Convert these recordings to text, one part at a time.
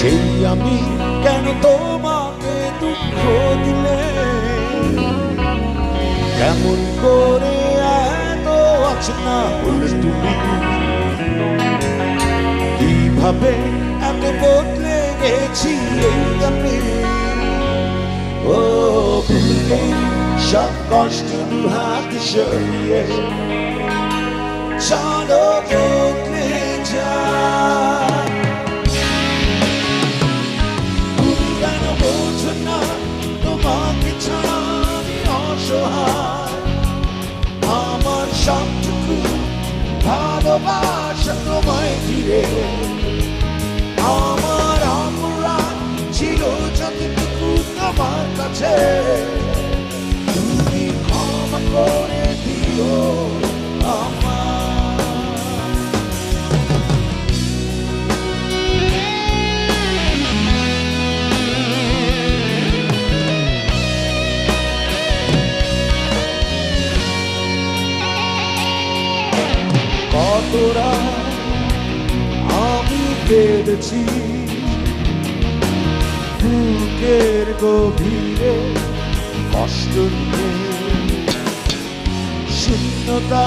সেই আমি কেন তোমাকে দুঃখ দিলে, কেমন করে এত অচেনা হলে তুমি, কিভাবে এত বদলে গেছি এই আমি। ও ভুলে সব কষ্ট দু হাত সরিয়ে চলো বদলে যাই। তুমি কেন বোঝো না তোমাকে ছাড়া আমি অসহায়, আমার সবটুকু ভালোবাসা তোমায় ঘিরে, আমার অপরাধ ছিল যতটুকু তোমার কাছে, তুমি ক্ষমা করে দিও আমায়। কতরা আমি পেরেছি বুকের গভীরে কষ্ট নিয়ে, শূন্যতা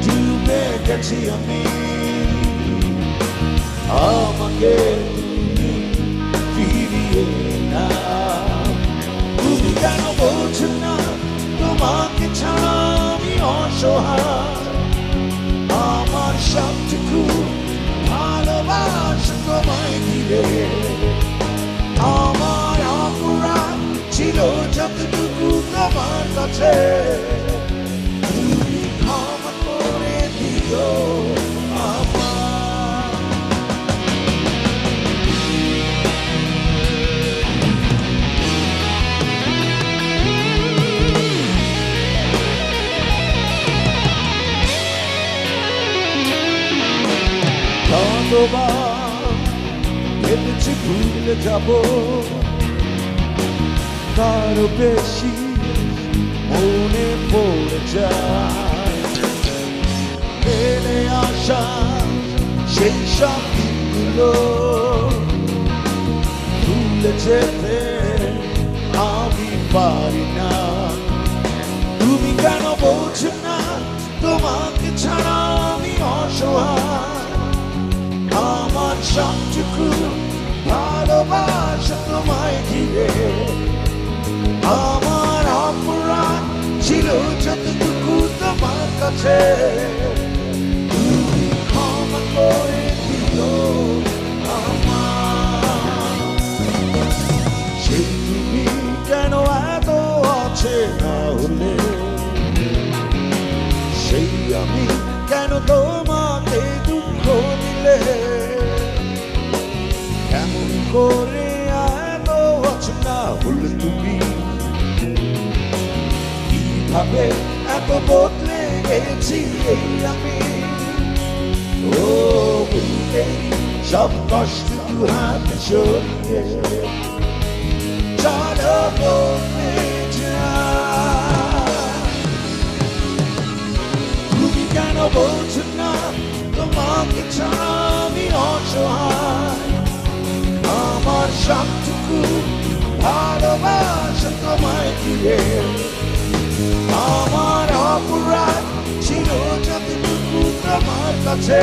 ডুবে গেছি আমি, আমাকে তুমি ফিরিয়ে না। তুমি কেন বোঝো না তোমাকে ছাড়া আমি অসহায়, আমার সবটুকু ভালোবাসা তোমায় ঘিরে, আমার অপরাধ ছিল যতটুকু তোমার কাছে, তুমি ক্ষমা করে দিও আমায়। কতবার ভেবেছি ভুলে যাব, তারও বেশি মনে পড়ে যায় ফেলে আসা সেই সব দিনগুলো, ভুলে যেতে আমি পারি না। তুমি কেন বোঝো না তোমাকে ছাড়া আমি অসহায়, আমার সবটুকু ভালোবাসা তোমায় ঘিরে, আমার অপরাধ ছিল যতটুকু তোমার কাছে, তুমি ক্ষমা করে দিও আমায়। সেই তুমি কেন এত অচেনা হলে, সেই আমি কেন তোমাকে দুঃখ দিলে, কেমন করে এত অচেনা হলে তুমি, কিভাবে এত বদলে গেছি এই আমি। ও বুকে সব কষ্ট দু হাত সরিয়ে চলো বদলে যাই। তুমি কেন বোঝো না তোমাকে ছাড়া আমি অসহায়, আমার সবটুকু ভালোবাসা তোমায় ঘিরে, আমার অপরাধ ছিল যতটুকু তোমার কাছে।